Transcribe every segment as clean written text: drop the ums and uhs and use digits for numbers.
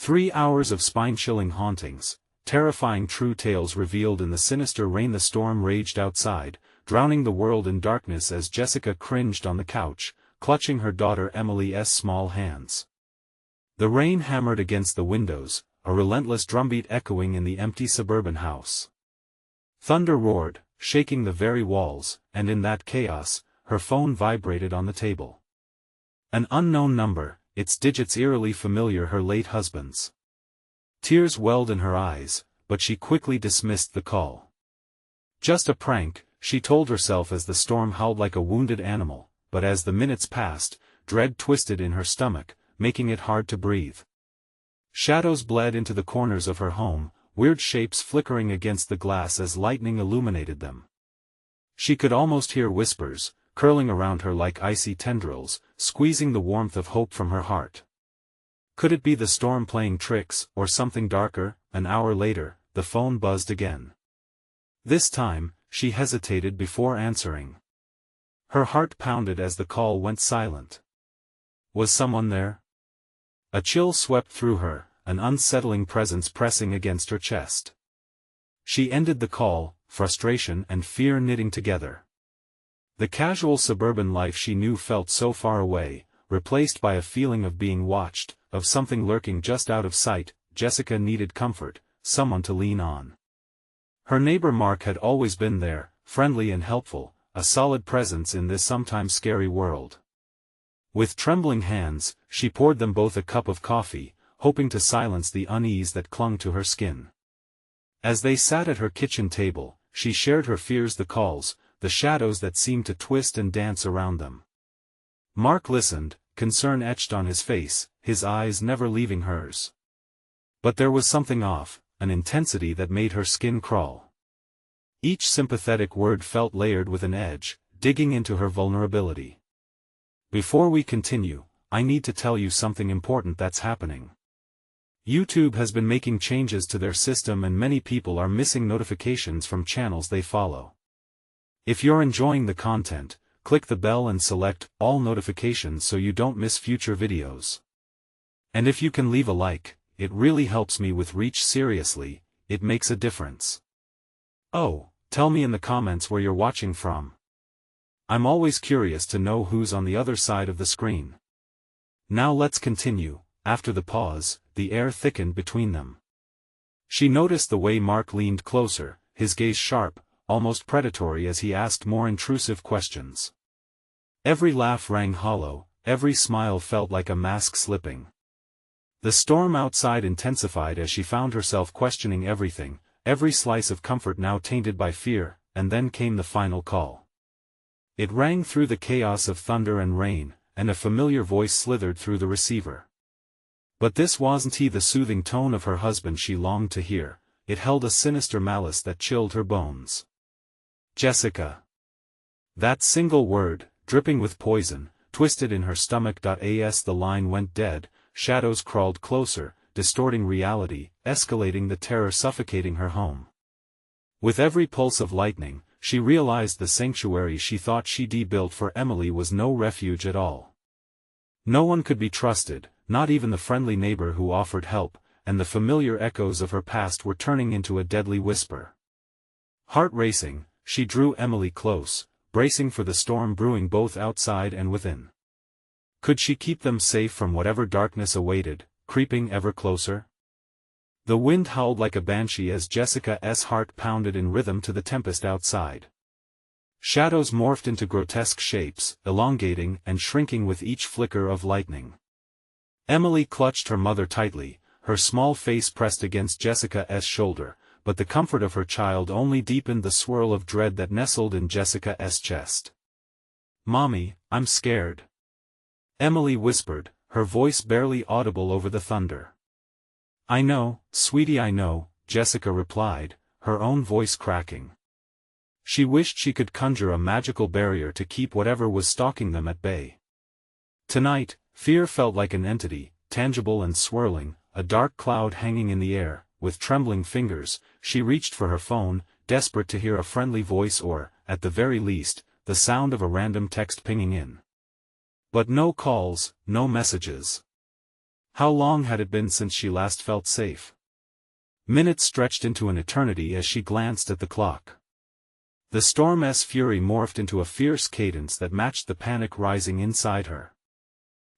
3 hours of spine-chilling hauntings, terrifying true tales revealed in the sinister rain. The storm raged outside, drowning the world in darkness as Jessica cringed on the couch, clutching her daughter Emily's small hands. The rain hammered against the windows, a relentless drumbeat echoing in the empty suburban house. Thunder roared, shaking the very walls, and in that chaos, her phone vibrated on the table. An unknown number, its digits eerily familiar, her late husband's. Tears welled in her eyes, but she quickly dismissed the call. Just a prank, she told herself as the storm howled like a wounded animal, but as the minutes passed, dread twisted in her stomach, making it hard to breathe. Shadows bled into the corners of her home, weird shapes flickering against the glass as lightning illuminated them. She could almost hear whispers, curling around her like icy tendrils, squeezing the warmth of hope from her heart. Could it be the storm playing tricks, or something darker? An hour later, the phone buzzed again. This time, she hesitated before answering. Her heart pounded as the call went silent. Was someone there? A chill swept through her, an unsettling presence pressing against her chest. She ended the call, frustration and fear knitting together. The casual suburban life she knew felt so far away, replaced by a feeling of being watched, of something lurking just out of sight. Jessica needed comfort, someone to lean on. Her neighbor Mark had always been there, friendly and helpful, a solid presence in this sometimes scary world. With trembling hands, she poured them both a cup of coffee, hoping to silence the unease that clung to her skin. As they sat at her kitchen table, she shared her fears, the calls, the shadows that seemed to twist and dance around them. Mark listened, concern etched on his face, his eyes never leaving hers. But there was something off, an intensity that made her skin crawl. Each sympathetic word felt layered with an edge, digging into her vulnerability. Before we continue, I need to tell you something important that's happening. YouTube has been making changes to their system and many people are missing notifications from channels they follow. If you're enjoying the content, click the bell and select all notifications so you don't miss future videos. And if you can leave a like, it really helps me with reach. Seriously, it makes a difference. Oh, tell me in the comments where you're watching from. I'm always curious to know who's on the other side of the screen. Now let's continue. After the pause, the air thickened between them. She noticed the way Mark leaned closer, his gaze sharp, almost predatory as he asked more intrusive questions. Every laugh rang hollow, every smile felt like a mask slipping. The storm outside intensified as she found herself questioning everything, every slice of comfort now tainted by fear. And then came the final call. It rang through the chaos of thunder and rain, and a familiar voice slithered through the receiver. But this wasn't the soothing tone of her husband she longed to hear. It held a sinister malice that chilled her bones. Jessica. That single word, dripping with poison, twisted in her stomach. As the line went dead, shadows crawled closer, distorting reality, escalating the terror suffocating her home. With every pulse of lightning, she realized the sanctuary she thought she'd built for Emily was no refuge at all. No one could be trusted, not even the friendly neighbor who offered help, and the familiar echoes of her past were turning into a deadly whisper. Heart racing, she drew Emily close, bracing for the storm brewing both outside and within. Could she keep them safe from whatever darkness awaited, creeping ever closer? The wind howled like a banshee as Jessica's heart pounded in rhythm to the tempest outside. Shadows morphed into grotesque shapes, elongating and shrinking with each flicker of lightning. Emily clutched her mother tightly, her small face pressed against Jessica's shoulder, but the comfort of her child only deepened the swirl of dread that nestled in Jessica's chest. "Mommy, I'm scared," Emily whispered, her voice barely audible over the thunder. "I know, sweetie, I know," Jessica replied, her own voice cracking. She wished she could conjure a magical barrier to keep whatever was stalking them at bay. Tonight, fear felt like an entity, tangible and swirling, a dark cloud hanging in the air. With trembling fingers, she reached for her phone, desperate to hear a friendly voice or, at the very least, the sound of a random text pinging in. But no calls, no messages. How long had it been since she last felt safe? Minutes stretched into an eternity as she glanced at the clock. The storm's fury morphed into a fierce cadence that matched the panic rising inside her.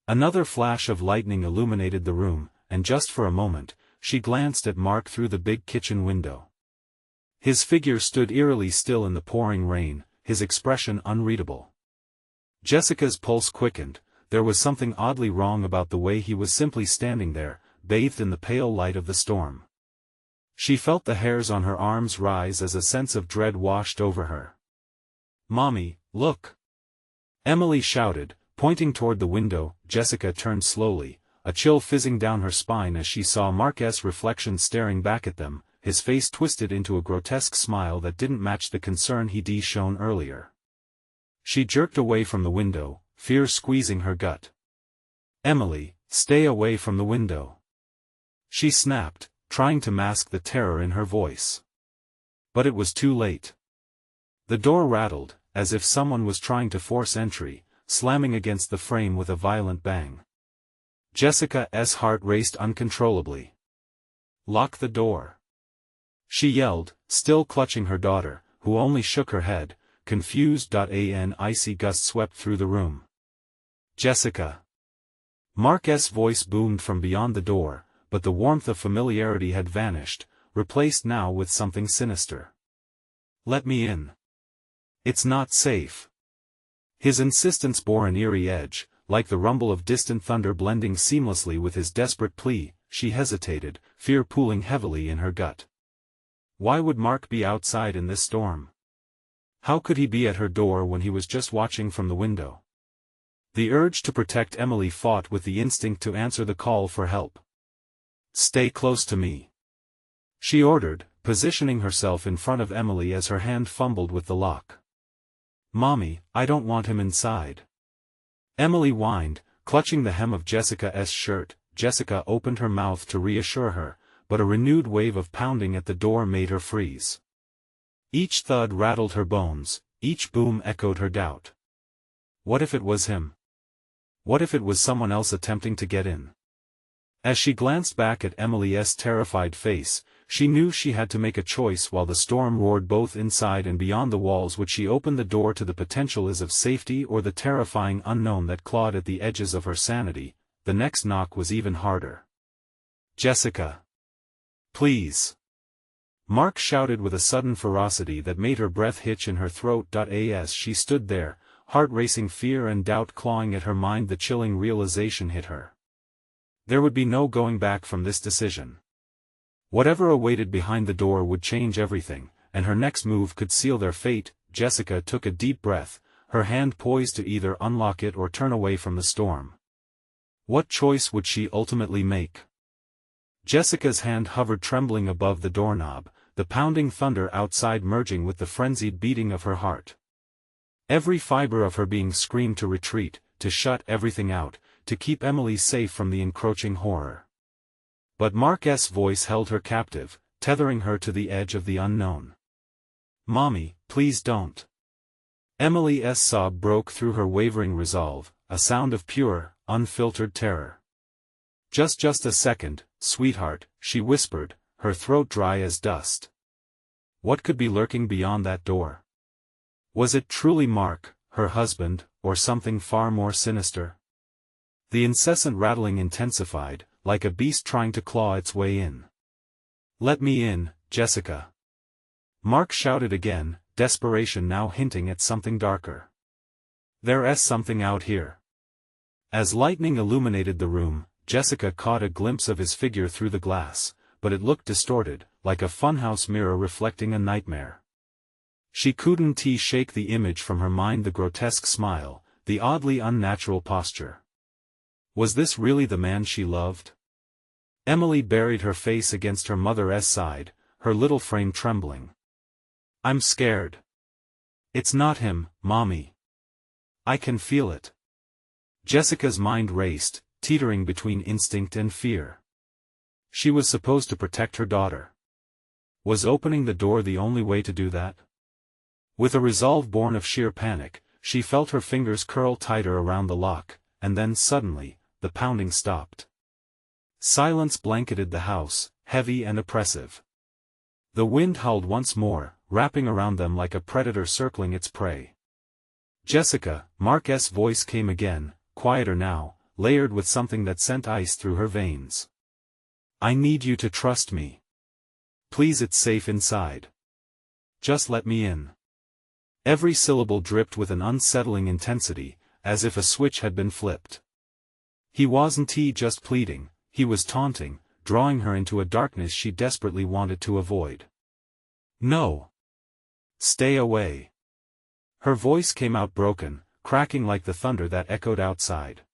Another flash of lightning illuminated the room, and just for a moment, she glanced at Mark through the big kitchen window. His figure stood eerily still in the pouring rain, his expression unreadable. Jessica's pulse quickened. There was something oddly wrong about the way he was simply standing there, bathed in the pale light of the storm. She felt the hairs on her arms rise as a sense of dread washed over her. "Mommy, look!" Emily shouted, pointing toward the window. Jessica turned slowly, a chill fizzing down her spine as she saw Mark's reflection staring back at them, his face twisted into a grotesque smile that didn't match the concern he'd shown earlier. She jerked away from the window, fear squeezing her gut. "Emily, stay away from the window!" she snapped, trying to mask the terror in her voice. But it was too late. The door rattled, as if someone was trying to force entry, slamming against the frame with a violent bang. Jessica's heart raced uncontrollably. "Lock the door!" she yelled, still clutching her daughter, who only shook her head, confused. An icy gust swept through the room. "Jessica!" Mark's voice boomed from beyond the door, but the warmth of familiarity had vanished, replaced now with something sinister. "Let me in. It's not safe." His insistence bore an eerie edge, like the rumble of distant thunder blending seamlessly with his desperate plea. She hesitated, fear pooling heavily in her gut. Why would Mark be outside in this storm? How could he be at her door when he was just watching from the window? The urge to protect Emily fought with the instinct to answer the call for help. "Stay close to me," she ordered, positioning herself in front of Emily as her hand fumbled with the lock. "Mommy, I don't want him inside," Emily whined, clutching the hem of Jessica's shirt. Jessica opened her mouth to reassure her, but a renewed wave of pounding at the door made her freeze. Each thud rattled her bones, each boom echoed her doubt. What if it was him? What if it was someone else attempting to get in? As she glanced back at Emily's terrified face, she knew she had to make a choice. While the storm roared both inside and beyond the walls, would she open the door to the potentials of safety or the terrifying unknown that clawed at the edges of her sanity? The next knock was even harder. "Jessica! Please!" Mark shouted with a sudden ferocity that made her breath hitch in her throat. As she stood there, heart racing, fear and doubt clawing at her mind, the chilling realization hit her. There would be no going back from this decision. Whatever awaited behind the door would change everything, and her next move could seal their fate. Jessica took a deep breath, her hand poised to either unlock it or turn away from the storm. What choice would she ultimately make? Jessica's hand hovered trembling above the doorknob, the pounding thunder outside merging with the frenzied beating of her heart. Every fiber of her being screamed to retreat, to shut everything out, to keep Emily safe from the encroaching horror. But Mark's voice held her captive, tethering her to the edge of the unknown. "Mommy, please don't." Emily's sob broke through her wavering resolve, a sound of pure, unfiltered terror. Just a second, sweetheart," she whispered, her throat dry as dust. What could be lurking beyond that door? Was it truly Mark, her husband, or something far more sinister? The incessant rattling intensified, like a beast trying to claw its way in. "Let me in, Jessica!" Mark shouted again, desperation now hinting at something darker. "There's something out here." As lightning illuminated the room, Jessica caught a glimpse of his figure through the glass, but it looked distorted, like a funhouse mirror reflecting a nightmare. She couldn't shake the image from her mind, the grotesque smile, the oddly unnatural posture. Was this really the man she loved? Emily buried her face against her mother's side, her little frame trembling. "I'm scared." "It's not him, Mommy. I can feel it." Jessica's mind raced, teetering between instinct and fear. She was supposed to protect her daughter. Was opening the door the only way to do that? With a resolve born of sheer panic, she felt her fingers curl tighter around the lock, and then suddenly, the pounding stopped. Silence blanketed the house, heavy and oppressive. The wind howled once more, wrapping around them like a predator circling its prey. "Jessica," Mark's voice came again, quieter now, layered with something that sent ice through her veins. "I need you to trust me. Please, it's safe inside. Just let me in." Every syllable dripped with an unsettling intensity, as if a switch had been flipped. He wasn't just pleading, he was taunting, drawing her into a darkness she desperately wanted to avoid. "No. Stay away." Her voice came out broken, cracking like the thunder that echoed outside.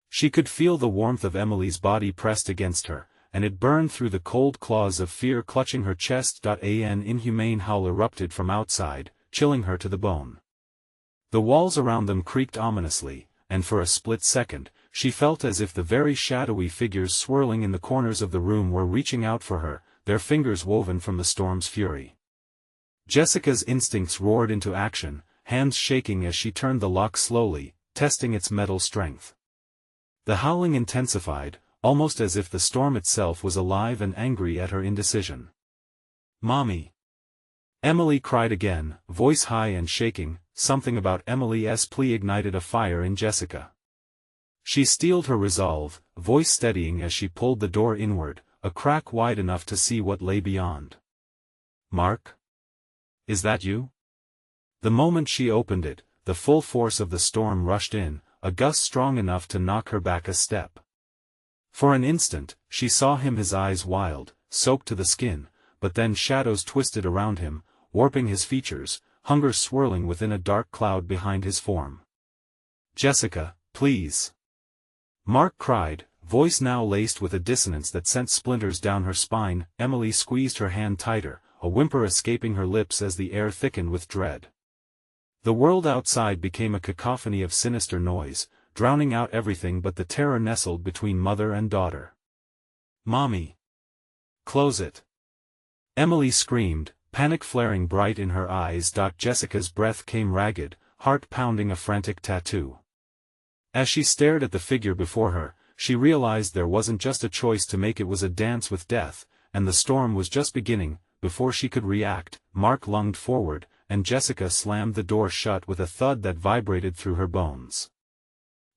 She could feel the warmth of Emily's body pressed against her, and it burned through the cold claws of fear clutching her chest. An inhumane howl erupted from outside, chilling her to the bone. The walls around them creaked ominously, and for a split second, she felt as if the very shadowy figures swirling in the corners of the room were reaching out for her, their fingers woven from the storm's fury. Jessica's instincts roared into action, hands shaking as she turned the lock slowly, testing its metal strength. The howling intensified, almost as if the storm itself was alive and angry at her indecision. "Mommy!" Emily cried again, voice high and shaking. Something about Emily's plea ignited a fire in Jessica. She steeled her resolve, voice steadying as she pulled the door inward, a crack wide enough to see what lay beyond. "Mark? Is that you?" The moment she opened it, the full force of the storm rushed in, a gust strong enough to knock her back a step. For an instant, she saw him, his eyes wild, soaked to the skin, but then shadows twisted around him, warping his features, hunger swirling within a dark cloud behind his form. "Jessica, please!" Mark cried, voice now laced with a dissonance that sent splinters down her spine. Emily squeezed her hand tighter, a whimper escaping her lips as the air thickened with dread. The world outside became a cacophony of sinister noise, drowning out everything but the terror nestled between mother and daughter. "Mommy! Close it!" Emily screamed, panic flaring bright in her eyes. Jessica's breath came ragged, heart pounding a frantic tattoo. As she stared at the figure before her, she realized there wasn't just a choice to make, it was a dance with death, and the storm was just beginning. Before she could react, Mark lunged forward, and Jessica slammed the door shut with a thud that vibrated through her bones.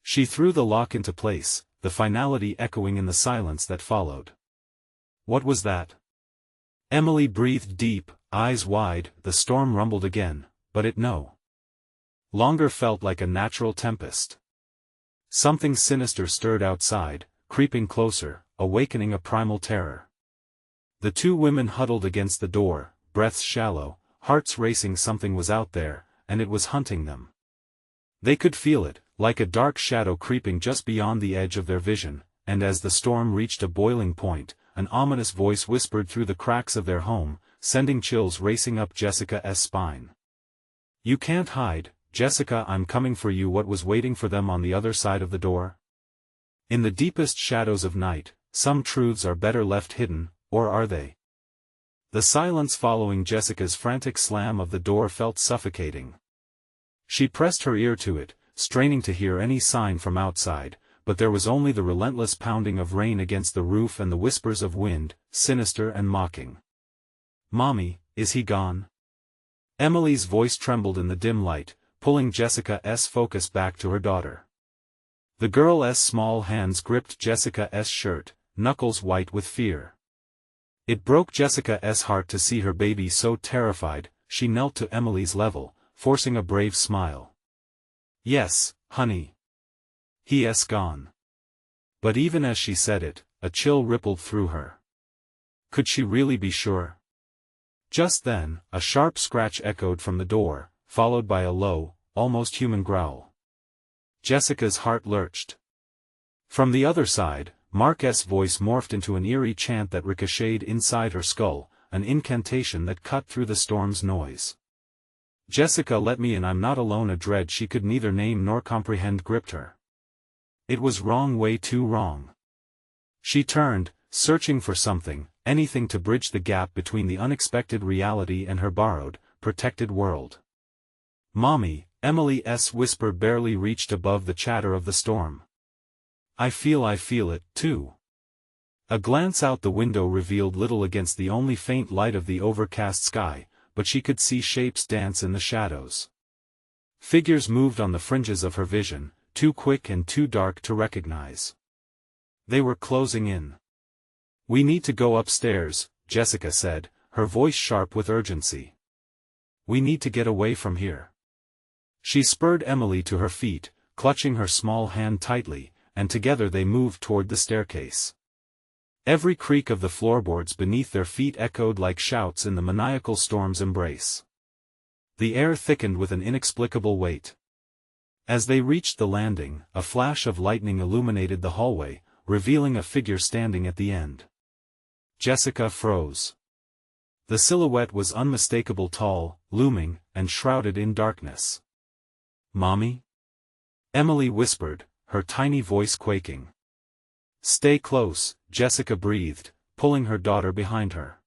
She threw the lock into place, the finality echoing in the silence that followed. "What was that?" Emily breathed deep, eyes wide. The storm rumbled again, but it no longer felt like a natural tempest. Something sinister stirred outside, creeping closer, awakening a primal terror. The two women huddled against the door, breaths shallow, hearts racing. Something was out there, and it was hunting them. They could feel it, like a dark shadow creeping just beyond the edge of their vision, and as the storm reached a boiling point, an ominous voice whispered through the cracks of their home, sending chills racing up Jessica's spine. "You can't hide, Jessica, I'm coming for you." What was waiting for them on the other side of the door? In the deepest shadows of night, some truths are better left hidden, or are they? The silence following Jessica's frantic slam of the door felt suffocating. She pressed her ear to it, straining to hear any sign from outside, but there was only the relentless pounding of rain against the roof and the whispers of wind, sinister and mocking. "Mommy, is he gone?" Emily's voice trembled in the dim light, pulling Jessica's focus back to her daughter. The girl's small hands gripped Jessica's shirt, knuckles white with fear. It broke Jessica's heart to see her baby so terrified. She knelt to Emily's level, forcing a brave smile. "Yes, honey. He's gone." But even as she said it, a chill rippled through her. Could she really be sure? Just then, a sharp scratch echoed from the door, followed by a low, almost human growl. Jessica's heart lurched. From the other side, Mark's voice morphed into an eerie chant that ricocheted inside her skull, an incantation that cut through the storm's noise. "Jessica, let me in, I'm not alone." A dread she could neither name nor comprehend gripped her. It was wrong, way too wrong. She turned, searching for something, anything to bridge the gap between the unexpected reality and her borrowed, protected world. "Mommy," Emily's whisper barely reached above the chatter of the storm. I feel it, too." A glance out the window revealed little against the only faint light of the overcast sky, but she could see shapes dance in the shadows. Figures moved on the fringes of her vision, too quick and too dark to recognize. They were closing in. "We need to go upstairs," Jessica said, her voice sharp with urgency. "We need to get away from here." She spurred Emily to her feet, clutching her small hand tightly, and together they moved toward the staircase. Every creak of the floorboards beneath their feet echoed like shouts in the maniacal storm's embrace. The air thickened with an inexplicable weight. As they reached the landing, a flash of lightning illuminated the hallway, revealing a figure standing at the end. Jessica froze. The silhouette was unmistakable, tall, looming, and shrouded in darkness. "Mommy?" Emily whispered, her tiny voice quaking. "Stay close," Jessica breathed, pulling her daughter behind her.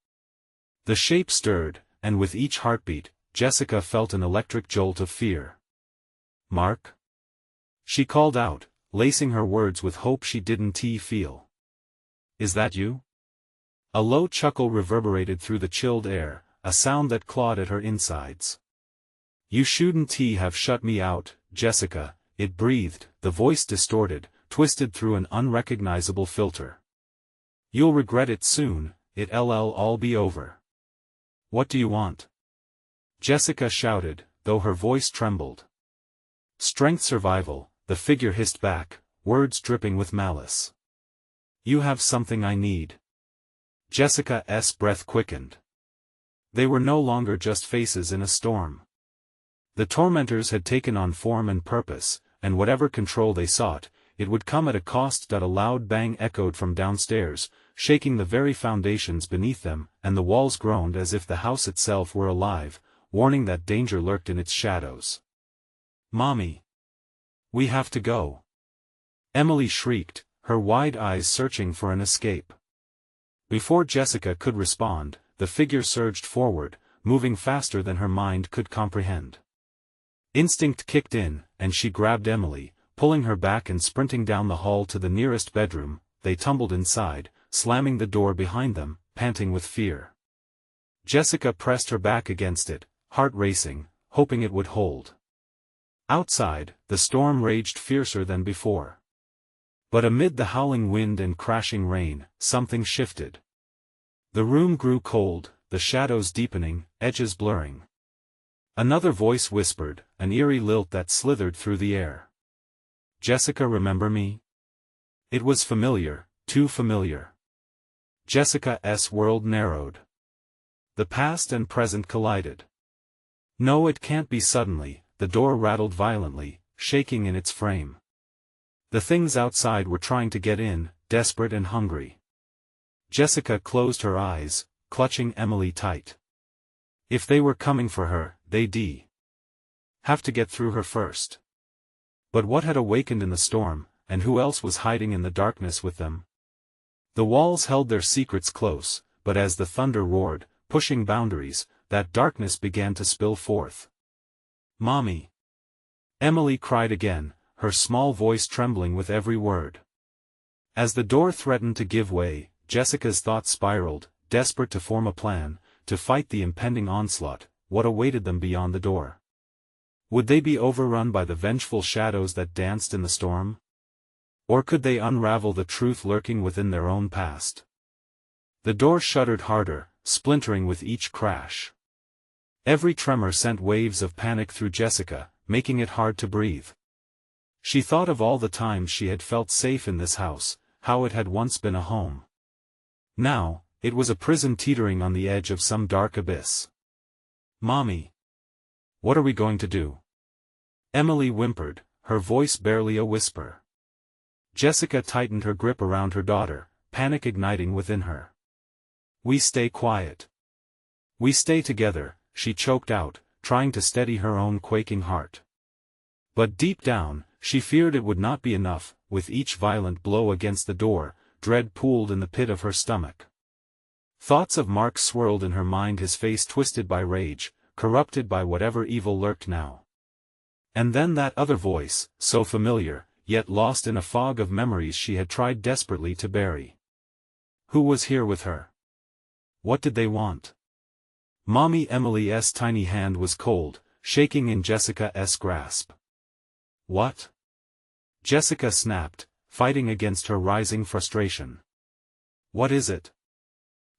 The shape stirred, and with each heartbeat, Jessica felt an electric jolt of fear. "Mark?" She called out, lacing her words with hope she didn't feel. "Is that you?" A low chuckle reverberated through the chilled air, a sound that clawed at her insides. "You shouldn't have shut me out, Jessica," it breathed, the voice distorted, twisted through an unrecognizable filter. "You'll regret it soon, it'll all be over." "What do you want?" Jessica shouted, though her voice trembled. "Strength survival," the figure hissed back, words dripping with malice. "You have something I need." Jessica's breath quickened. They were no longer just faces in a storm. The tormentors had taken on form and purpose, and whatever control they sought, it would come at a cost. A loud bang echoed from downstairs, shaking the very foundations beneath them, and the walls groaned as if the house itself were alive, warning that danger lurked in its shadows. "Mommy! We have to go!" Emily shrieked, her wide eyes searching for an escape. Before Jessica could respond, the figure surged forward, moving faster than her mind could comprehend. Instinct kicked in, and she grabbed Emily, pulling her back and sprinting down the hall to the nearest bedroom. They tumbled inside, slamming the door behind them, panting with fear. Jessica pressed her back against it, heart racing, hoping it would hold. Outside, the storm raged fiercer than before. But amid the howling wind and crashing rain, something shifted. The room grew cold, the shadows deepening, edges blurring. Another voice whispered, an eerie lilt that slithered through the air. "Jessica, remember me?" It was familiar, too familiar. Jessica's world narrowed. The past and present collided. "No, it can't be." Suddenly, the door rattled violently, shaking in its frame. The things outside were trying to get in, desperate and hungry. Jessica closed her eyes, clutching Emily tight. If they were coming for her, they'd have to get through her first. But what had awakened in the storm, and who else was hiding in the darkness with them? The walls held their secrets close, but as the thunder roared, pushing boundaries, that darkness began to spill forth. "Mommy!" Emily cried again, her small voice trembling with every word. As the door threatened to give way, Jessica's thoughts spiraled, desperate to form a plan, to fight the impending onslaught. What awaited them beyond the door? Would they be overrun by the vengeful shadows that danced in the storm? Or could they unravel the truth lurking within their own past? The door shuddered harder, splintering with each crash. Every tremor sent waves of panic through Jessica, making it hard to breathe. She thought of all the times she had felt safe in this house, how it had once been a home. Now, it was a prison teetering on the edge of some dark abyss. "Mommy! What are we going to do?" Emily whimpered, her voice barely a whisper. Jessica tightened her grip around her daughter, panic igniting within her. "We stay quiet. We stay together," she choked out, trying to steady her own quaking heart. But deep down, she feared it would not be enough. With each violent blow against the door, dread pooled in the pit of her stomach. Thoughts of Mark swirled in her mind, his face twisted by rage, corrupted by whatever evil lurked now. And then that other voice, so familiar, yet lost in a fog of memories she had tried desperately to bury. Who was here with her? What did they want? Mommy Emily's tiny hand was cold, shaking in Jessica's grasp. What? Jessica snapped, fighting against her rising frustration. What is it?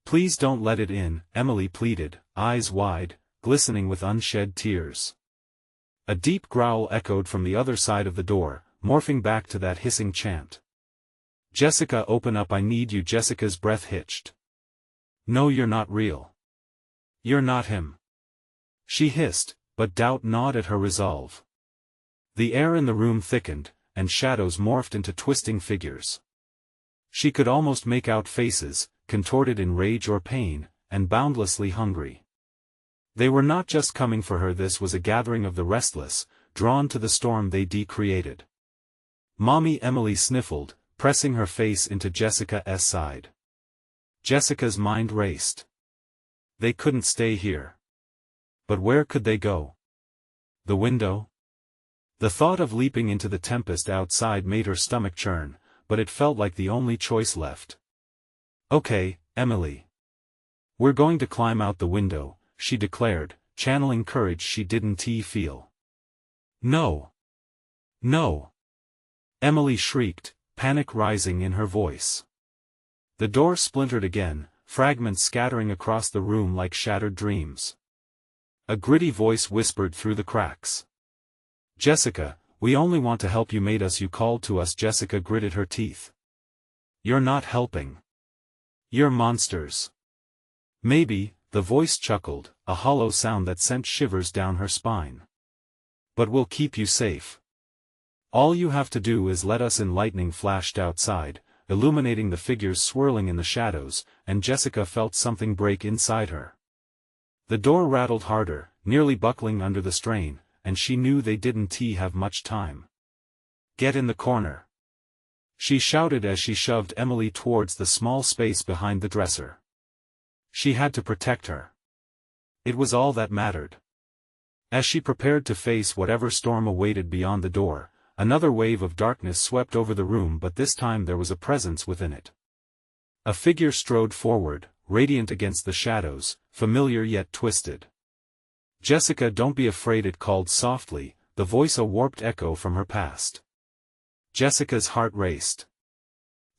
Please don't let it in, Emily pleaded, eyes wide, glistening with unshed tears. A deep growl echoed from the other side of the door, morphing back to that hissing chant. Jessica, open up, I need you. Jessica's breath hitched. No, you're not real. You're not him. She hissed, but doubt gnawed at her resolve. The air in the room thickened, and shadows morphed into twisting figures. She could almost make out faces, contorted in rage or pain, and boundlessly hungry. They were not just coming for her, this was a gathering of the restless, drawn to the storm they created. Mommy Emily sniffled, pressing her face into Jessica's side. Jessica's mind raced. They couldn't stay here. But where could they go? The window? The thought of leaping into the tempest outside made her stomach churn, but it felt like the only choice left. Okay, Emily. We're going to climb out the window, she declared, channeling courage she didn't feel. No. No. Emily shrieked, panic rising in her voice. The door splintered again, fragments scattering across the room like shattered dreams. A gritty voice whispered through the cracks. Jessica, we only want to help you. Made us, you called to us. Jessica gritted her teeth. You're not helping. You're monsters. Maybe, the voice chuckled, a hollow sound that sent shivers down her spine. But we'll keep you safe. All you have to do is let us in. Lightning flashed outside, illuminating the figures swirling in the shadows, and Jessica felt something break inside her. The door rattled harder, nearly buckling under the strain, and she knew they didn't have much time. Get in the corner. She shouted as she shoved Emily towards the small space behind the dresser. She had to protect her. It was all that mattered. As she prepared to face whatever storm awaited beyond the door, another wave of darkness swept over the room, but this time there was a presence within it. A figure strode forward, radiant against the shadows, familiar yet twisted. Jessica, don't be afraid, it called softly, the voice a warped echo from her past. Jessica's heart raced.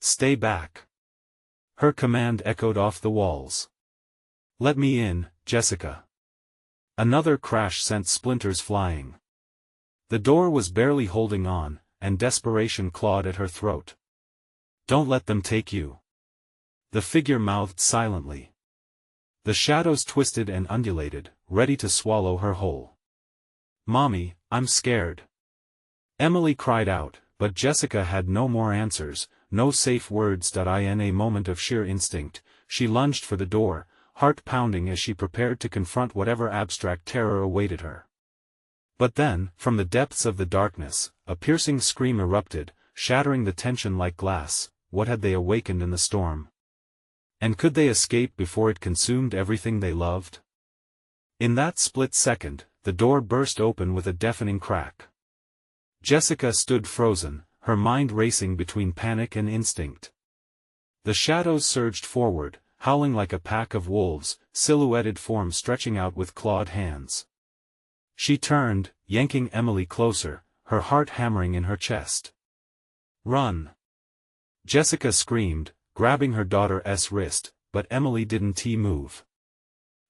Stay back. Her command echoed off the walls. Let me in, Jessica. Another crash sent splinters flying. The door was barely holding on, and desperation clawed at her throat. Don't let them take you. The figure mouthed silently. The shadows twisted and undulated, ready to swallow her whole. Mommy, I'm scared. Emily cried out, but Jessica had no more answers, no safe words. In a moment of sheer instinct, she lunged for the door, heart pounding as she prepared to confront whatever abstract terror awaited her. But then, from the depths of the darkness, a piercing scream erupted, shattering the tension like glass. What had they awakened in the storm? And could they escape before it consumed everything they loved? In that split second, the door burst open with a deafening crack. Jessica stood frozen, her mind racing between panic and instinct. The shadows surged forward, howling like a pack of wolves, silhouetted forms stretching out with clawed hands. She turned, yanking Emily closer, her heart hammering in her chest. Run! Jessica screamed, grabbing her daughter's wrist, but Emily didn't move.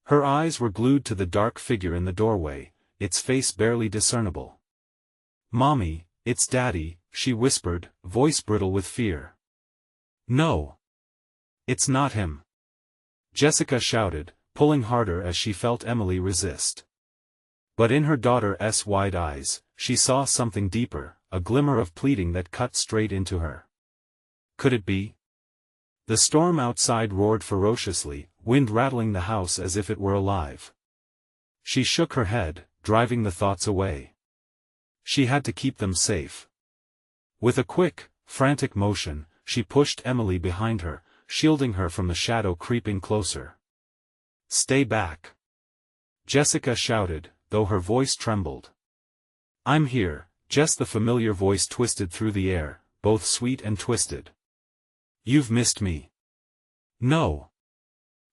Her eyes were glued to the dark figure in the doorway, its face barely discernible. Mommy, it's Daddy, she whispered, voice brittle with fear. No. It's not him. Jessica shouted, pulling harder as she felt Emily resist. But in her daughter's wide eyes, she saw something deeper, a glimmer of pleading that cut straight into her. Could it be? The storm outside roared ferociously, wind rattling the house as if it were alive. She shook her head, driving the thoughts away. She had to keep them safe. With a quick, frantic motion, she pushed Emily behind her, shielding her from the shadow creeping closer. Stay back. Jessica shouted, though her voice trembled. I'm here, Jess, the familiar voice twisted through the air, both sweet and twisted. You've missed me. No.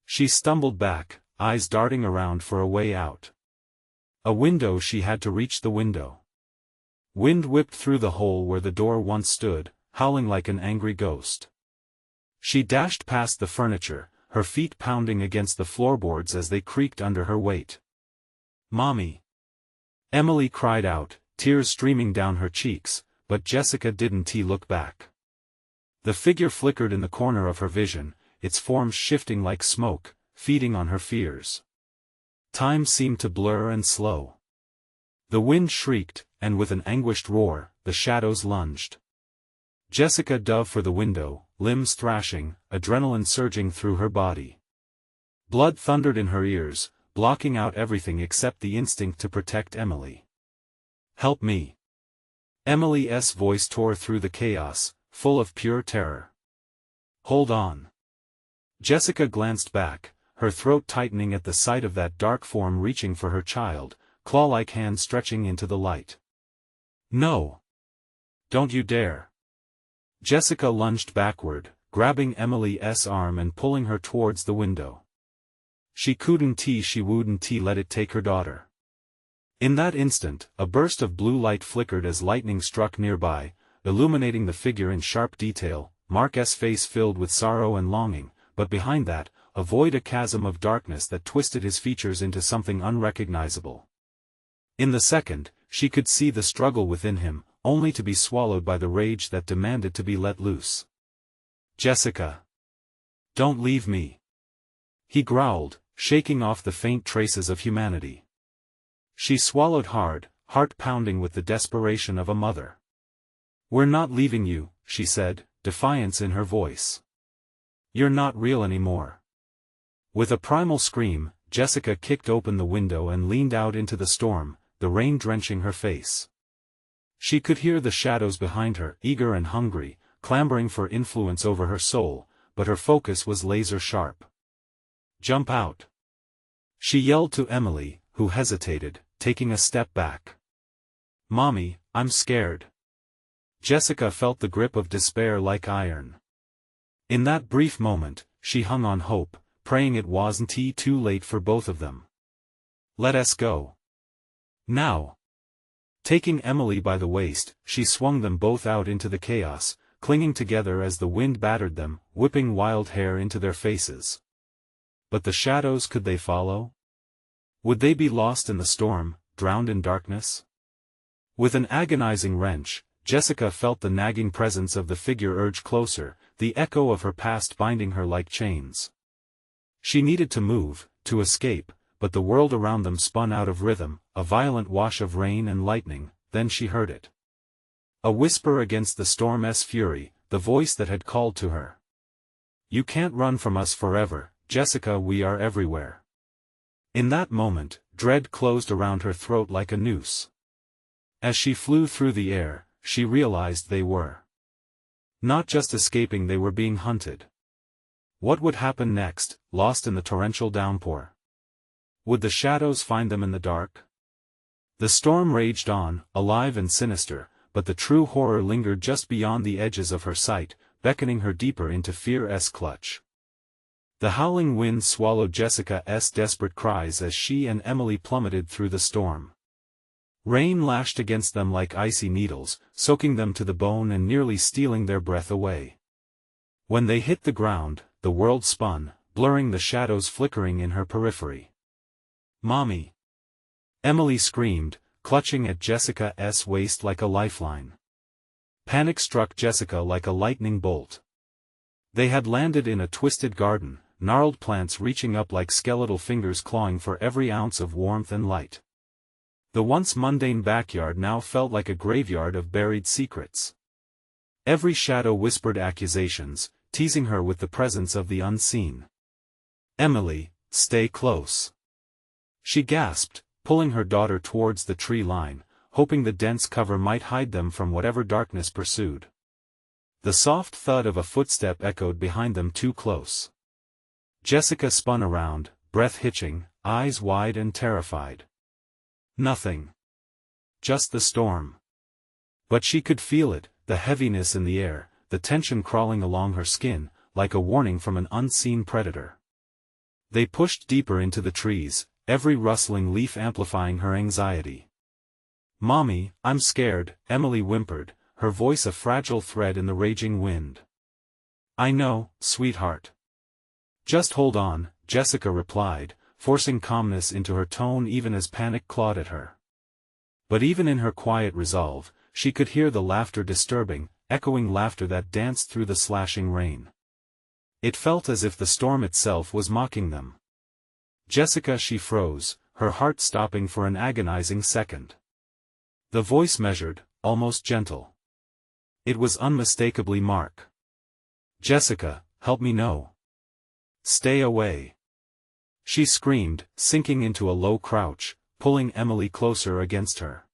She stumbled back, eyes darting around for a way out. A window. She had to reach the window. Wind whipped through the hole where the door once stood, howling like an angry ghost. She dashed past the furniture, her feet pounding against the floorboards as they creaked under her weight. "Mommy!" Emily cried out, tears streaming down her cheeks, but Jessica didn't look back. The figure flickered in the corner of her vision, its form shifting like smoke, feeding on her fears. Time seemed to blur and slow. The wind shrieked, and with an anguished roar, the shadows lunged. Jessica dove for the window, limbs thrashing, adrenaline surging through her body. Blood thundered in her ears, blocking out everything except the instinct to protect Emily. "Help me!" Emily's voice tore through the chaos, full of pure terror. "Hold on." Jessica glanced back, her throat tightening at the sight of that dark form reaching for her child, claw-like hand stretching into the light. "No! Don't you dare!" Jessica lunged backward, grabbing Emily's arm and pulling her towards the window. She wouldn't let it take her daughter. In that instant, a burst of blue light flickered as lightning struck nearby, illuminating the figure in sharp detail, Mark's face filled with sorrow and longing, but behind that, a chasm of darkness that twisted his features into something unrecognizable. In the second, she could see the struggle within him, only to be swallowed by the rage that demanded to be let loose. "Jessica! Don't leave me!" he growled, shaking off the faint traces of humanity. She swallowed hard, heart pounding with the desperation of a mother. "We're not leaving you," she said, defiance in her voice. "You're not real anymore." With a primal scream, Jessica kicked open the window and leaned out into the storm, the rain drenching her face. She could hear the shadows behind her, eager and hungry, clamoring for influence over her soul, but her focus was laser-sharp. "Jump out!" she yelled to Emily, who hesitated, taking a step back. "Mommy, I'm scared." Jessica felt the grip of despair like iron. In that brief moment, she hung on hope, praying it wasn't too late for both of them. "Let us go. Now." Taking Emily by the waist, she swung them both out into the chaos, clinging together as the wind battered them, whipping wild hair into their faces. But the shadows, could they follow? Would they be lost in the storm, drowned in darkness? With an agonizing wrench, Jessica felt the nagging presence of the figure urge closer, the echo of her past binding her like chains. She needed to move, to escape, but the world around them spun out of rhythm, a violent wash of rain and lightning. Then she heard it. A whisper against the storm's fury, the voice that had called to her. "You can't run from us forever, Jessica, we are everywhere." In that moment, dread closed around her throat like a noose. As she flew through the air, she realized they were not just escaping, they were being hunted. What would happen next, lost in the torrential downpour? Would the shadows find them in the dark? The storm raged on, alive and sinister, but the true horror lingered just beyond the edges of her sight, beckoning her deeper into fear's clutch. The howling wind swallowed Jessica's desperate cries as she and Emily plummeted through the storm. Rain lashed against them like icy needles, soaking them to the bone and nearly stealing their breath away. When they hit the ground, the world spun, blurring the shadows flickering in her periphery. "Mommy!" Emily screamed, clutching at Jessica's waist like a lifeline. Panic struck Jessica like a lightning bolt. They had landed in a twisted garden, gnarled plants reaching up like skeletal fingers clawing for every ounce of warmth and light. The once mundane backyard now felt like a graveyard of buried secrets. Every shadow whispered accusations, teasing her with the presence of the unseen. "Emily, stay close," she gasped, pulling her daughter towards the tree line, hoping the dense cover might hide them from whatever darkness pursued. The soft thud of a footstep echoed behind them too close. Jessica spun around, breath hitching, eyes wide and terrified. Nothing. Just the storm. But she could feel it, the heaviness in the air, the tension crawling along her skin, like a warning from an unseen predator. They pushed deeper into the trees, every rustling leaf amplifying her anxiety. "Mommy, I'm scared," Emily whimpered, her voice a fragile thread in the raging wind. "I know, sweetheart. Just hold on," Jessica replied, forcing calmness into her tone even as panic clawed at her. But even in her quiet resolve, she could hear the laughter disturbing, echoing laughter that danced through the slashing rain. It felt as if the storm itself was mocking them. "Jessica," she froze, her heart stopping for an agonizing second. The voice measured, almost gentle. It was unmistakably Mark. "Jessica, help me know. Stay away." She screamed, sinking into a low crouch, pulling Emily closer against her.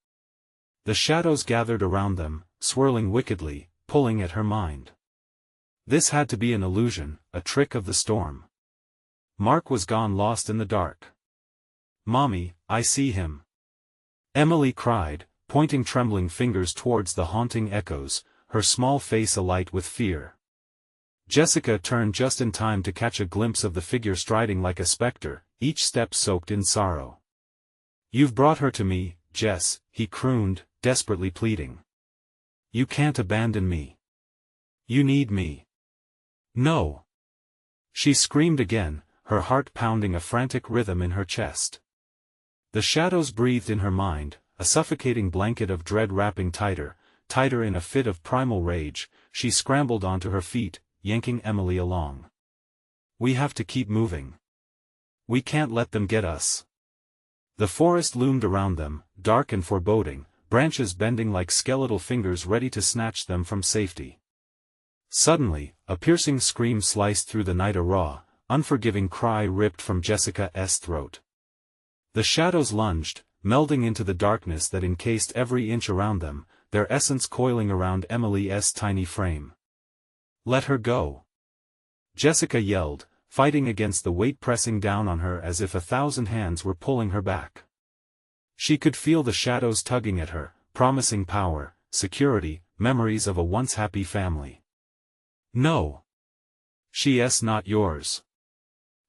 The shadows gathered around them, swirling wickedly, pulling at her mind. This had to be an illusion, a trick of the storm. Mark was gone, lost in the dark. "Mommy, I see him," Emily cried, pointing trembling fingers towards the haunting echoes, her small face alight with fear. Jessica turned just in time to catch a glimpse of the figure striding like a specter, each step soaked in sorrow. "You've brought her to me, Jess," he crooned, desperately pleading. "You can't abandon me. You need me." "No!" She screamed again, her heart pounding a frantic rhythm in her chest. The shadows breathed in her mind, a suffocating blanket of dread wrapping tighter, tighter. In a fit of primal rage, she scrambled onto her feet, yanking Emily along. "We have to keep moving. We can't let them get us." The forest loomed around them, dark and foreboding, branches bending like skeletal fingers ready to snatch them from safety. Suddenly, a piercing scream sliced through the night, a raw, unforgiving cry ripped from Jessica's throat. The shadows lunged, melding into the darkness that encased every inch around them, their essence coiling around Emily's tiny frame. "Let her go!" Jessica yelled, fighting against the weight pressing down on her as if 1,000 hands were pulling her back. She could feel the shadows tugging at her, promising power, security, memories of a once happy family. "No! She's not yours!"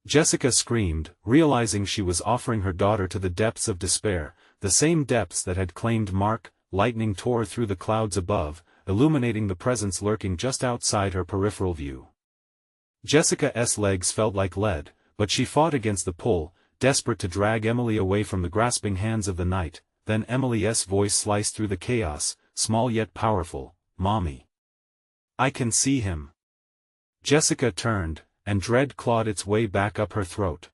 Jessica screamed, realizing she was offering her daughter to the depths of despair, the same depths that had claimed Mark. Lightning tore through the clouds above, illuminating the presence lurking just outside her peripheral view. Jessica's legs felt like lead, but she fought against the pull, desperate to drag Emily away from the grasping hands of the night. Then Emily's voice sliced through the chaos, small yet powerful. "Mommy. I can see him." Jessica turned, and dread clawed its way back up her throat.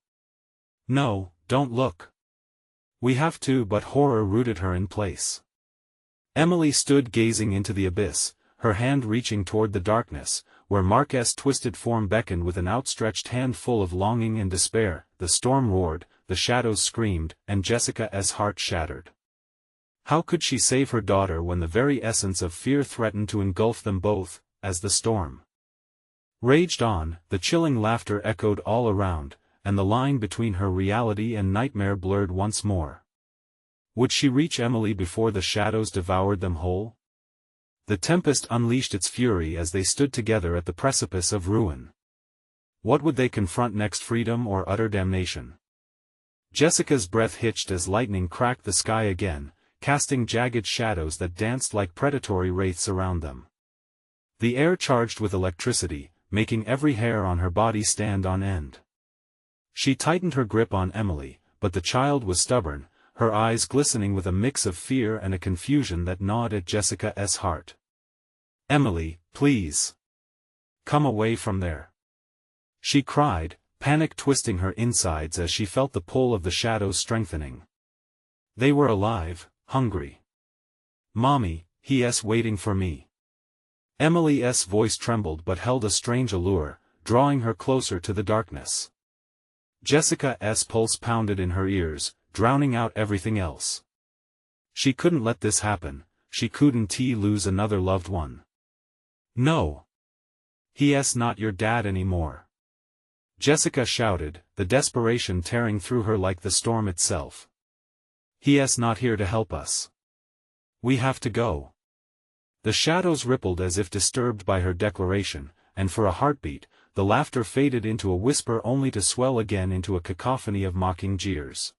"No, don't look. We have to," but horror rooted her in place. Emily stood gazing into the abyss, her hand reaching toward the darkness, where Mark's twisted form beckoned with an outstretched hand full of longing and despair. The storm roared, the shadows screamed, and Jessica's heart shattered. How could she save her daughter when the very essence of fear threatened to engulf them both? As the storm raged on, the chilling laughter echoed all around, and the line between her reality and nightmare blurred once more. Would she reach Emily before the shadows devoured them whole? The tempest unleashed its fury as they stood together at the precipice of ruin. What would they confront next, freedom or utter damnation? Jessica's breath hitched as lightning cracked the sky again, casting jagged shadows that danced like predatory wraiths around them. The air charged with electricity, making every hair on her body stand on end. She tightened her grip on Emily, but the child was stubborn, her eyes glistening with a mix of fear and a confusion that gnawed at Jessica's heart. "Emily, please. Come away from there," she cried, panic twisting her insides as she felt the pull of the shadows strengthening. They were alive, hungry. "Mommy, he's waiting for me." Emily's voice trembled but held a strange allure, drawing her closer to the darkness. Jessica's pulse pounded in her ears, drowning out everything else. She couldn't let this happen, she couldn't lose another loved one. "No. He's not your dad anymore," Jessica shouted, the desperation tearing through her like the storm itself. "He's not here to help us. We have to go." The shadows rippled as if disturbed by her declaration, and for a heartbeat, the laughter faded into a whisper only to swell again into a cacophony of mocking jeers.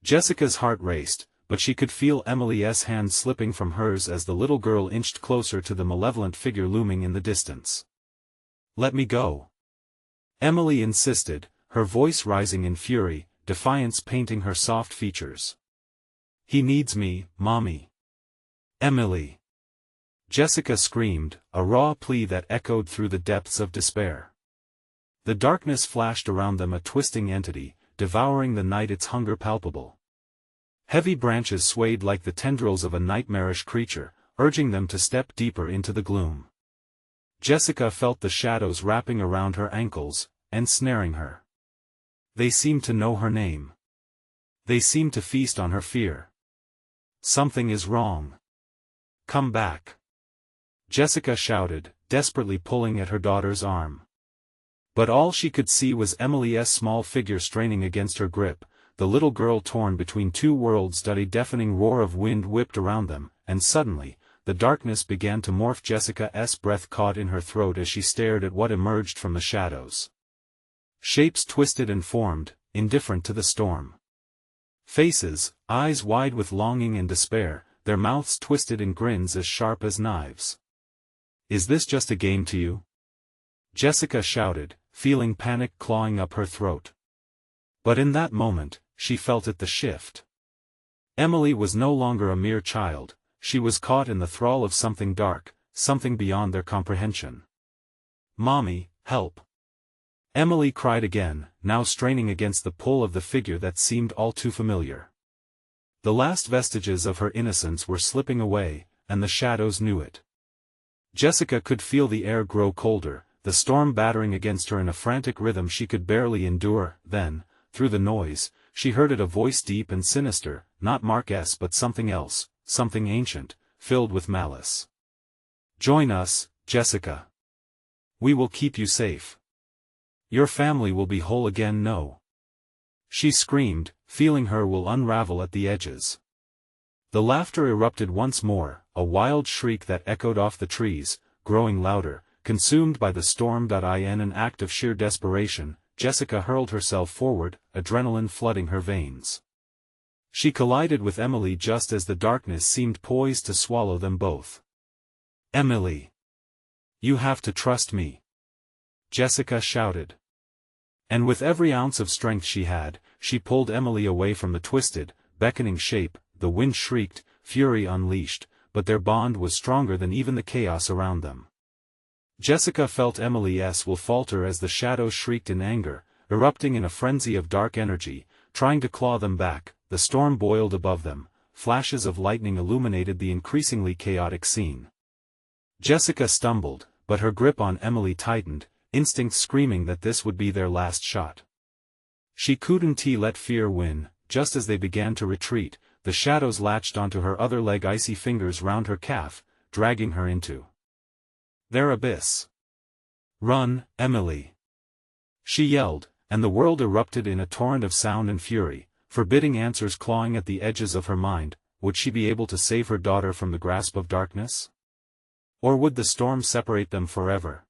Jessica's heart raced, but she could feel Emily's hand slipping from hers as the little girl inched closer to the malevolent figure looming in the distance. "Let me go," Emily insisted, her voice rising in fury, defiance painting her soft features. "He needs me, Mommy." "Emily!" Jessica screamed, a raw plea that echoed through the depths of despair. The darkness flashed around them, a twisting entity, devouring the night, its hunger palpable. Heavy branches swayed like the tendrils of a nightmarish creature, urging them to step deeper into the gloom. Jessica felt the shadows wrapping around her ankles, ensnaring her. They seemed to know her name. They seemed to feast on her fear. "Something is wrong. Come back," Jessica shouted, desperately pulling at her daughter's arm. But all she could see was Emily's small figure straining against her grip, the little girl torn between two worlds. A deafening roar of wind whipped around them, and suddenly, the darkness began to morph. Jessica's breath caught in her throat as she stared at what emerged from the shadows. Shapes twisted and formed, indifferent to the storm. Faces, eyes wide with longing and despair, their mouths twisted in grins as sharp as knives. "Is this just a game to you?" Jessica shouted, feeling panic clawing up her throat. But in that moment, she felt it, the shift. Emily was no longer a mere child, she was caught in the thrall of something dark, something beyond their comprehension. "Mommy, help!" Emily cried again, now straining against the pull of the figure that seemed all too familiar. The last vestiges of her innocence were slipping away, and the shadows knew it. Jessica could feel the air grow colder, the storm battering against her in a frantic rhythm she could barely endure. Then, through the noise, she heard it, a voice deep and sinister, not Mark's but something else, something ancient, filled with malice. "Join us, Jessica. We will keep you safe. Your family will be whole again." "No!" she screamed, feeling her will unravel at the edges. The laughter erupted once more, a wild shriek that echoed off the trees, growing louder, consumed by the storm. In an act of sheer desperation, Jessica hurled herself forward, adrenaline flooding her veins. She collided with Emily just as the darkness seemed poised to swallow them both. "Emily! You have to trust me!" Jessica shouted. And with every ounce of strength she had, she pulled Emily away from the twisted, beckoning shape. The wind shrieked, fury unleashed, but their bond was stronger than even the chaos around them. Jessica felt Emily's will falter as the shadows shrieked in anger, erupting in a frenzy of dark energy, trying to claw them back. The storm boiled above them, flashes of lightning illuminated the increasingly chaotic scene. Jessica stumbled, but her grip on Emily tightened, instinct screaming that this would be their last shot. She couldn't let fear win. Just as they began to retreat, the shadows latched onto her other leg, icy fingers round her calf, dragging her into their abyss. "Run, Emily!" she yelled, and the world erupted in a torrent of sound and fury, forbidding answers clawing at the edges of her mind. Would she be able to save her daughter from the grasp of darkness? Or would the storm separate them forever?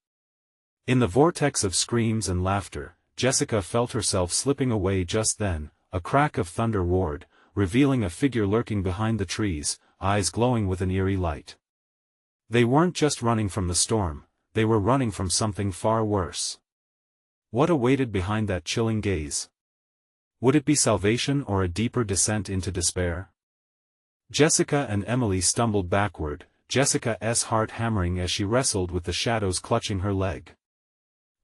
In the vortex of screams and laughter, Jessica felt herself slipping away. Just then, a crack of thunder roared, revealing a figure lurking behind the trees, eyes glowing with an eerie light. They weren't just running from the storm, they were running from something far worse. What awaited behind that chilling gaze? Would it be salvation or a deeper descent into despair? Jessica and Emily stumbled backward, Jessica's heart hammering as she wrestled with the shadows clutching her leg.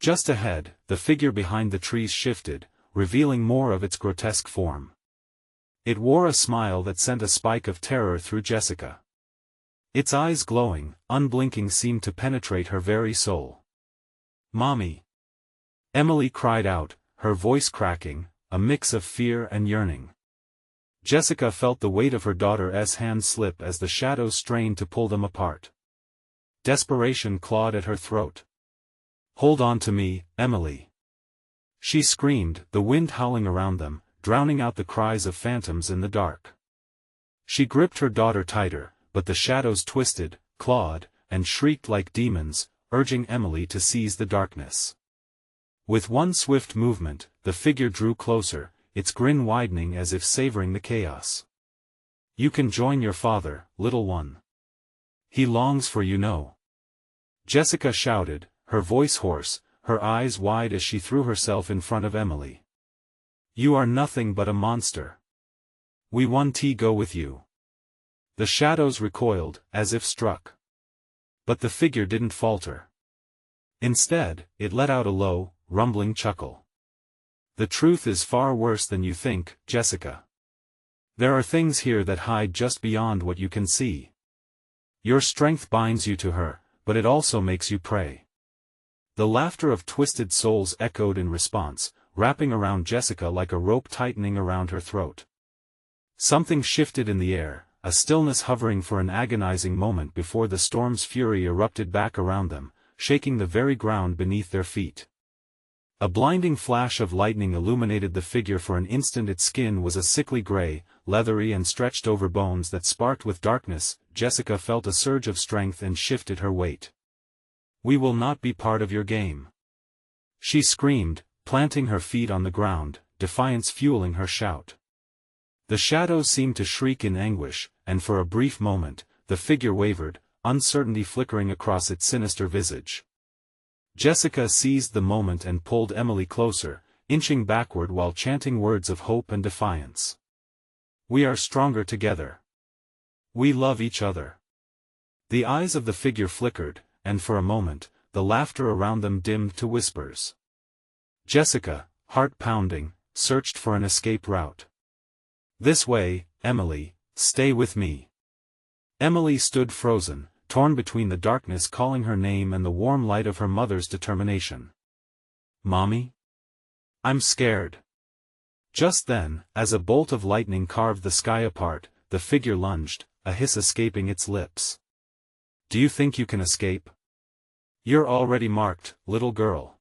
Just ahead, the figure behind the trees shifted, revealing more of its grotesque form. It wore a smile that sent a spike of terror through Jessica. Its eyes glowing, unblinking, seemed to penetrate her very soul. "Mommy!" Emily cried out, her voice cracking, a mix of fear and yearning. Jessica felt the weight of her daughter's hands slip as the shadows strained to pull them apart. Desperation clawed at her throat. "Hold on to me, Emily!" she screamed, the wind howling around them, drowning out the cries of phantoms in the dark. She gripped her daughter tighter, but the shadows twisted, clawed, and shrieked like demons, urging Emily to seize the darkness. With one swift movement, the figure drew closer, its grin widening as if savoring the chaos. "You can join your father, little one. He longs for you, no?" Jessica shouted, her voice hoarse, her eyes wide as she threw herself in front of Emily. "You are nothing but a monster. We want to go with you." The shadows recoiled, as if struck. But the figure didn't falter. Instead, it let out a low, rumbling chuckle. "The truth is far worse than you think, Jessica. There are things here that hide just beyond what you can see. Your strength binds you to her, but it also makes you prey." The laughter of twisted souls echoed in response, wrapping around Jessica like a rope tightening around her throat. Something shifted in the air, a stillness hovering for an agonizing moment before the storm's fury erupted back around them, shaking the very ground beneath their feet. A blinding flash of lightning illuminated the figure. For an instant its skin was a sickly gray, leathery and stretched over bones that sparked with darkness. Jessica felt a surge of strength and shifted her weight. "We will not be part of your game," she screamed, planting her feet on the ground, defiance fueling her shout. The shadows seemed to shriek in anguish, and for a brief moment, the figure wavered, uncertainty flickering across its sinister visage. Jessica seized the moment and pulled Emily closer, inching backward while chanting words of hope and defiance. "We are stronger together. We love each other." The eyes of the figure flickered, and for a moment, the laughter around them dimmed to whispers. Jessica, heart pounding, searched for an escape route. "This way, Emily, stay with me." Emily stood frozen, torn between the darkness calling her name and the warm light of her mother's determination. "Mommy? I'm scared." Just then, as a bolt of lightning carved the sky apart, the figure lunged, a hiss escaping its lips. "Do you think you can escape? You're already marked, little girl.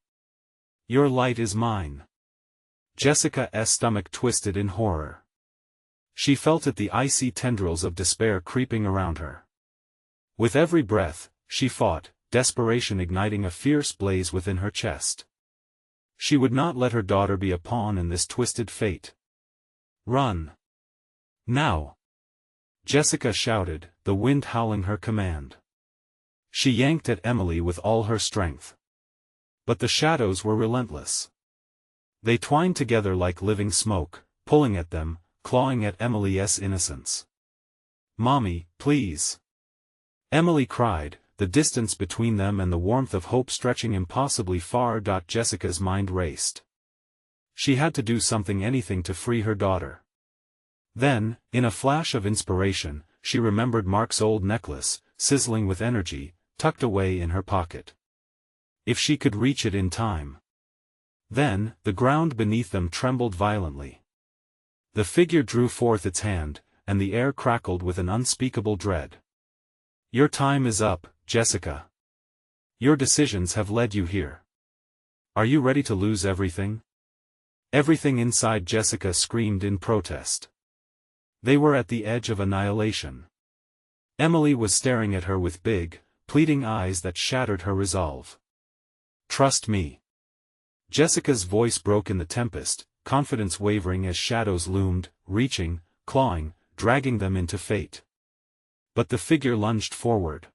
Your light is mine." Jessica's stomach twisted in horror. She felt the icy tendrils of despair creeping around her. With every breath, she fought, desperation igniting a fierce blaze within her chest. She would not let her daughter be a pawn in this twisted fate. "Run! Now!" Jessica shouted, the wind howling her command. She yanked at Emily with all her strength. But the shadows were relentless. They twined together like living smoke, pulling at them, clawing at Emily's innocence. "Mommy, please!" Emily cried, the distance between them and the warmth of hope stretching impossibly far. Jessica's mind raced. She had to do something, anything to free her daughter. Then, in a flash of inspiration, she remembered Mark's old necklace, sizzling with energy, tucked away in her pocket. If she could reach it in time. Then, the ground beneath them trembled violently. The figure drew forth its hand, and the air crackled with an unspeakable dread. "Your time is up, Jessica. Your decisions have led you here. Are you ready to lose everything?" Everything inside Jessica screamed in protest. They were at the edge of annihilation. Emily was staring at her with big, pleading eyes that shattered her resolve. "Trust me." Jessica's voice broke in the tempest, confidence wavering as shadows loomed, reaching, clawing, dragging them into fate. But the figure lunged forward.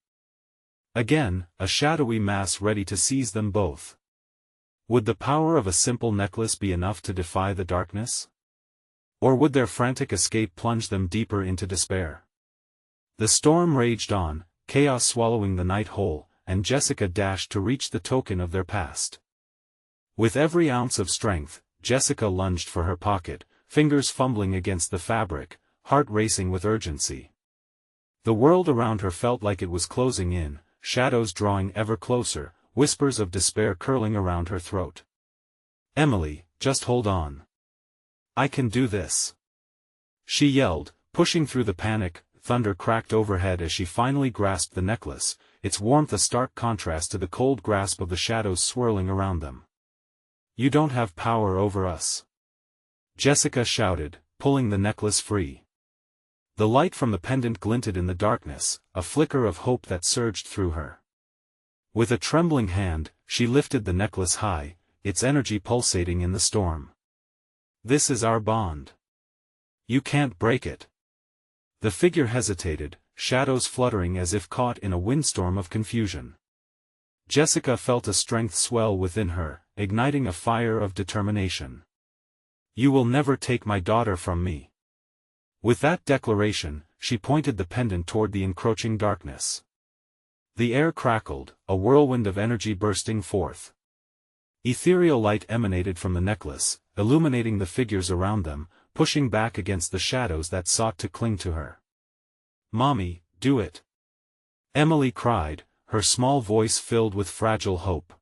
Again, a shadowy mass ready to seize them both. Would the power of a simple necklace be enough to defy the darkness? Or would their frantic escape plunge them deeper into despair? The storm raged on, chaos swallowing the night whole, and Jessica dashed to reach the token of their past. With every ounce of strength, Jessica lunged for her pocket, fingers fumbling against the fabric, heart racing with urgency. The world around her felt like it was closing in, shadows drawing ever closer, whispers of despair curling around her throat. "Emily, just hold on. I can do this," she yelled, pushing through the panic. Thunder cracked overhead as she finally grasped the necklace, its warmth a stark contrast to the cold grasp of the shadows swirling around them. "You don't have power over us," Jessica shouted, pulling the necklace free. The light from the pendant glinted in the darkness, a flicker of hope that surged through her. With a trembling hand, she lifted the necklace high, its energy pulsating in the storm. This is our bond. You can't break it. The figure hesitated, shadows fluttering as if caught in a windstorm of confusion. Jessica felt a strength swell within her, igniting a fire of determination. You will never take my daughter from me. With that declaration, she pointed the pendant toward the encroaching darkness. The air crackled, a whirlwind of energy bursting forth. Ethereal light emanated from the necklace, illuminating the figures around them, pushing back against the shadows that sought to cling to her. "Mommy, do it!" Emily cried, her small voice filled with fragile hope.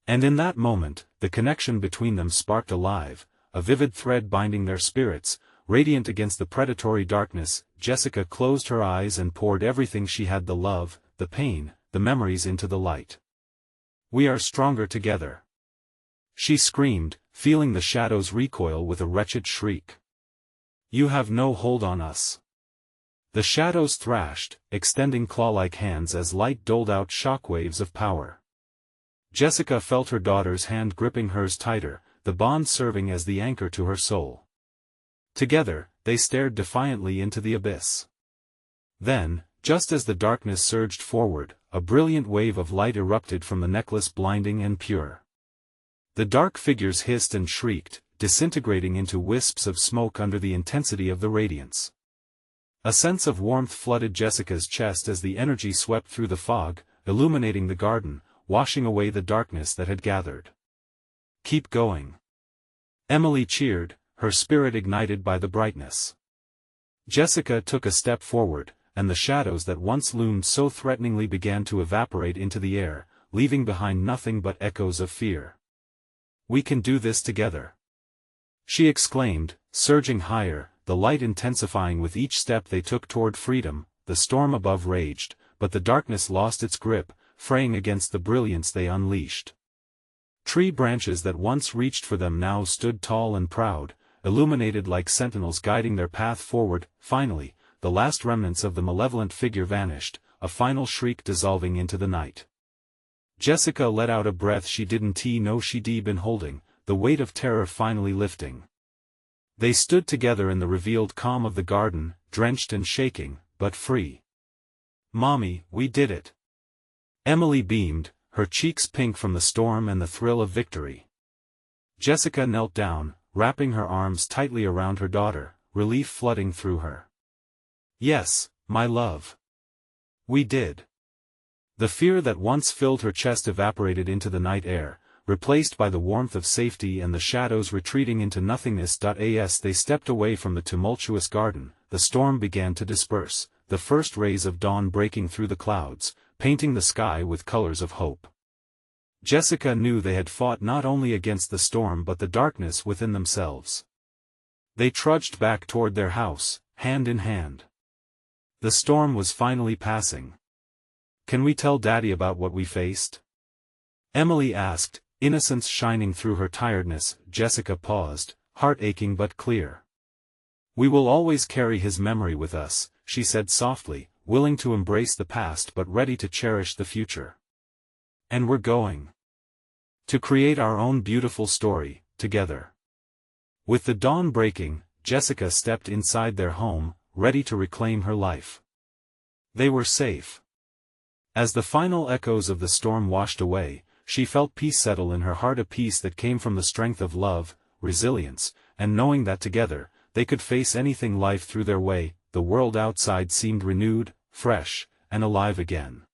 And in that moment, the connection between them sparked alive, a vivid thread binding their spirits, radiant against the predatory darkness. Jessica closed her eyes and poured everything she had, the love, the pain, the memories, into the light. "We are stronger together," she screamed, feeling the shadows recoil with a wretched shriek. "You have no hold on us." The shadows thrashed, extending claw-like hands as light doled out shockwaves of power. Jessica felt her daughter's hand gripping hers tighter, the bond serving as the anchor to her soul. Together, they stared defiantly into the abyss. Then, just as the darkness surged forward, a brilliant wave of light erupted from the necklace, blinding and pure. The dark figures hissed and shrieked, disintegrating into wisps of smoke under the intensity of the radiance. A sense of warmth flooded Jessica's chest as the energy swept through the fog, illuminating the garden, washing away the darkness that had gathered. "Keep going," Emily cheered, her spirit ignited by the brightness. Jessica took a step forward, and the shadows that once loomed so threateningly began to evaporate into the air, leaving behind nothing but echoes of fear. "We can do this together," she exclaimed, surging higher, the light intensifying with each step they took toward freedom. The storm above raged, but the darkness lost its grip, fraying against the brilliance they unleashed. Tree branches that once reached for them now stood tall and proud, illuminated like sentinels guiding their path forward. Finally, the last remnants of the malevolent figure vanished, a final shriek dissolving into the night. Jessica let out a breath she didn't know she'd been holding, the weight of terror finally lifting. They stood together in the revealed calm of the garden, drenched and shaking, but free. "Mommy, we did it!" Emily beamed, her cheeks pink from the storm and the thrill of victory. Jessica knelt down, wrapping her arms tightly around her daughter, relief flooding through her. "Yes, my love. We did." The fear that once filled her chest evaporated into the night air, replaced by the warmth of safety and the shadows retreating into nothingness. As they stepped away from the tumultuous garden, the storm began to disperse, the first rays of dawn breaking through the clouds, painting the sky with colors of hope. Jessica knew they had fought not only against the storm but the darkness within themselves. They trudged back toward their house, hand in hand. The storm was finally passing. "Can we tell Daddy about what we faced?" Emily asked, innocence shining through her tiredness. Jessica paused, heart aching but clear. "We will always carry his memory with us," she said softly, willing to embrace the past but ready to cherish the future. "And we're going to create our own beautiful story, together." With the dawn breaking, Jessica stepped inside their home, ready to reclaim her life. They were safe. As the final echoes of the storm washed away, she felt peace settle in her heart, a peace that came from the strength of love, resilience, and knowing that together, they could face anything life threw their way. The world outside seemed renewed, fresh, and alive again.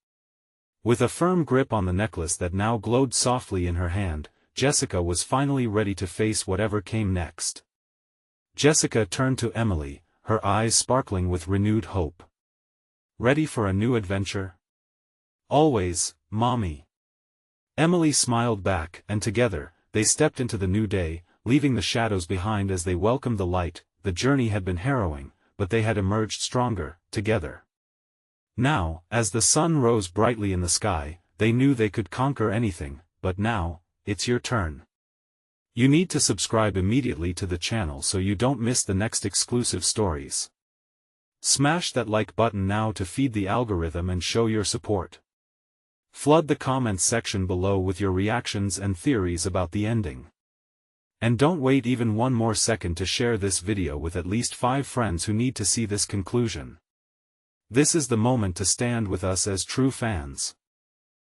With a firm grip on the necklace that now glowed softly in her hand, Jessica was finally ready to face whatever came next. Jessica turned to Emily, her eyes sparkling with renewed hope. "Ready for a new adventure?" "Always, Mommy." Emily smiled back, and together, they stepped into the new day, leaving the shadows behind as they welcomed the light. The journey had been harrowing, but they had emerged stronger, together. Now, as the sun rose brightly in the sky, they knew they could conquer anything. But now, it's your turn. You need to subscribe immediately to the channel so you don't miss the next exclusive stories. Smash that like button now to feed the algorithm and show your support. Flood the comments section below with your reactions and theories about the ending. And don't wait even one more second to share this video with at least 5 friends who need to see this conclusion. This is the moment to stand with us as true fans.